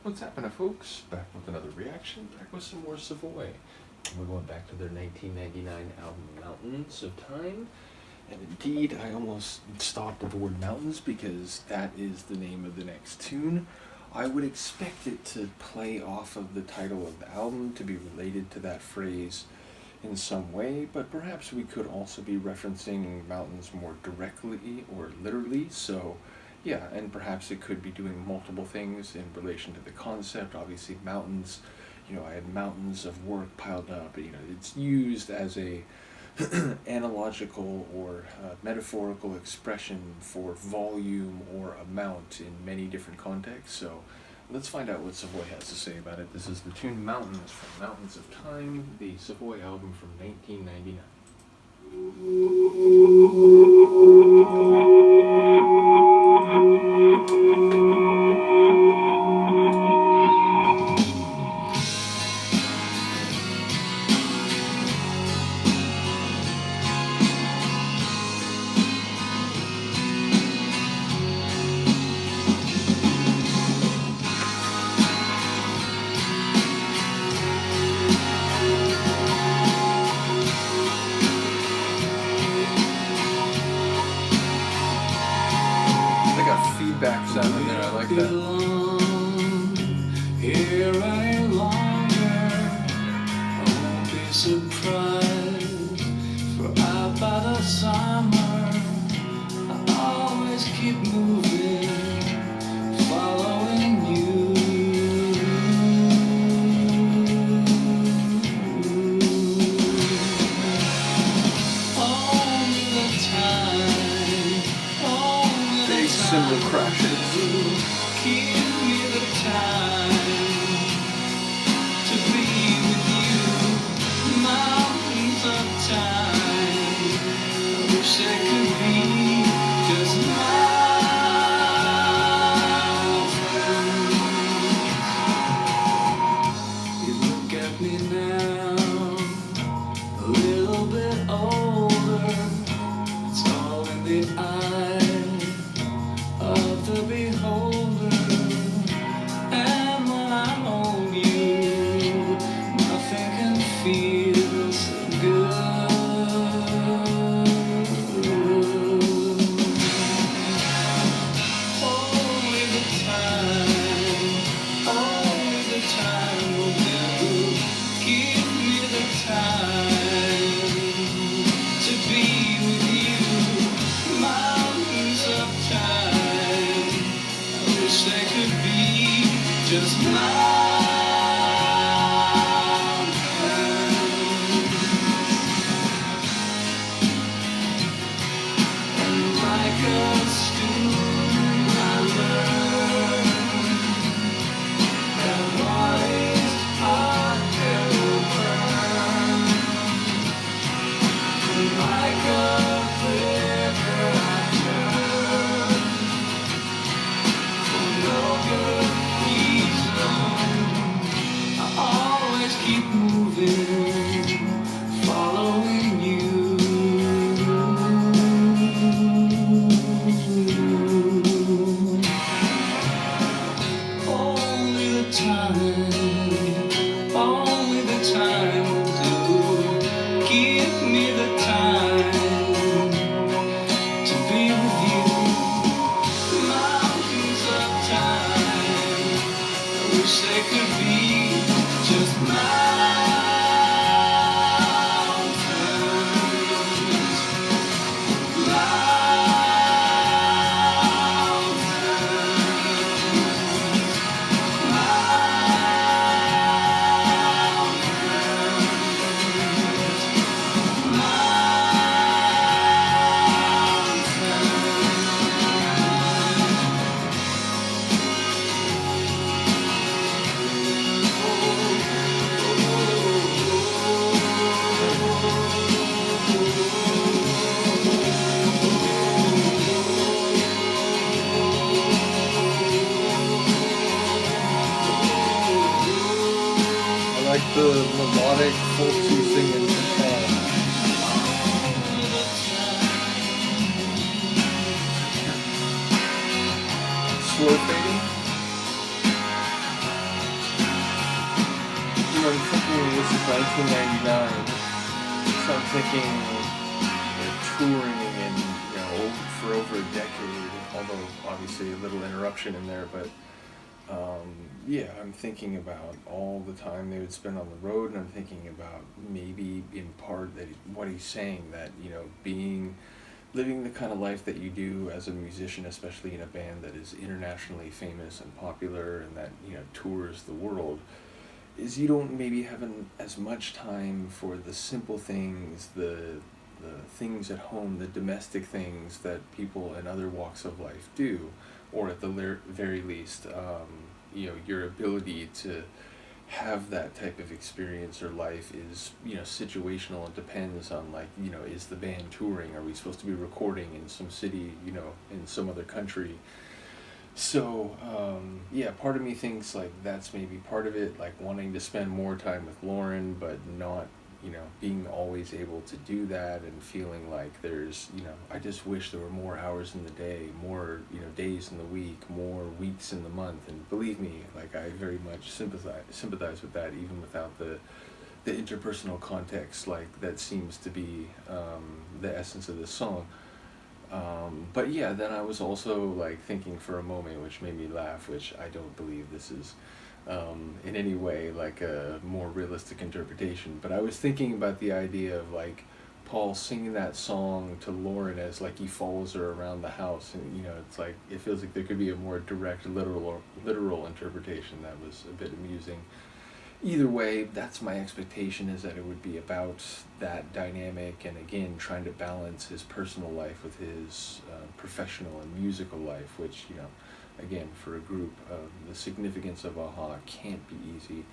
What's happening, folks? Back with another reaction, back with some more Savoy. We're going back to their 1999 album, Mountains of Time. And indeed, I almost stopped at the word mountains because that is the name of the next tune. I would expect it to play off of the title of the album, to be related to that phrase in some way, but perhaps we could also be referencing mountains more directly or literally, so yeah, and perhaps it could be doing multiple things in relation to the concept. Obviously, mountains, I had mountains of work piled up, it's used as a analogical or metaphorical expression for volume or amount in many different contexts. So let's find out what Savoy has to say about it. This is the tune Mountains from Mountains of Time, the Savoy album from 1999. Feedback sound in there, I like that. Here any longer, I won't be surprised. For out by the summer, I always keep moving, following you. Only the time, only the Cymbal crashes. Give me the time to be with you. Mountains of time, I wish they could be just mountains. You look at me now, a little bit older. It's all in the eye of the beholder, and when I hold you, nothing can feel so good. Only the time will do. Give me the time to be with you. Mountains of time, I wish they could be just mountains. And like a student, I learn that what is hot will burn. And like a river, I turn for no good reason. I always keep moving, following you. Only the time will do. Give me the time to be with you. Mountains of time, I wish they could be just mountains. I like the melodic, folksy singing. Slow fading. this is 1999, so I'm thinking touring and for over a decade, although obviously a little interruption in there, but yeah, I'm thinking about all the time they would spend on the road, and I'm thinking about maybe in part that what he's saying, that living the kind of life that you do as a musician, especially in a band that is internationally famous and popular and that tours the world, is you don't maybe have as much time for the simple things, the things at home, the domestic things that people in other walks of life do, or at the very least, your ability to have that type of experience or life is situational. It depends on is the band touring? Are we supposed to be recording in some city, in some other country? So yeah, part of me thinks like that's maybe part of it, like wanting to spend more time with Lauren, but not being always able to do that, and feeling like there's I just wish there were more hours in the day, more days in the week, more weeks in the month. And believe me, like I very much sympathize with that, even without the interpersonal context, like that seems to be the essence of this song. But yeah, then I was also like thinking for a moment, which made me laugh, which I don't believe this is in any way like a more realistic interpretation, but I was thinking about the idea of like Paul singing that song to Lauren as like he follows her around the house, and it's like it feels like there could be a more direct literal interpretation that was a bit amusing. Either way, that's my expectation, is that it would be about that dynamic, and again trying to balance his personal life with his professional and musical life, which again, for a group of the significance of Aha can't be easy.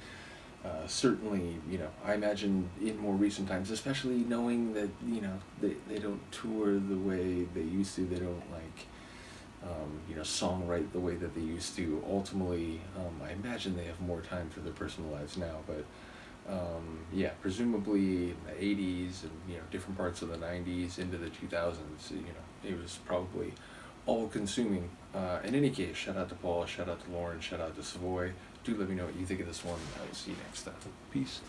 Certainly, I imagine in more recent times, especially knowing that they don't tour the way they used to, they don't songwrite the way that they used to. Ultimately, I imagine they have more time for their personal lives now, but yeah, presumably in the 80s and different parts of the 90s into the 2000s, it was probably all consuming. In any case, shout out to Paul, shout out to Lauren, shout out to Savoy. Do let me know what you think of this one. I will see you next time. Peace.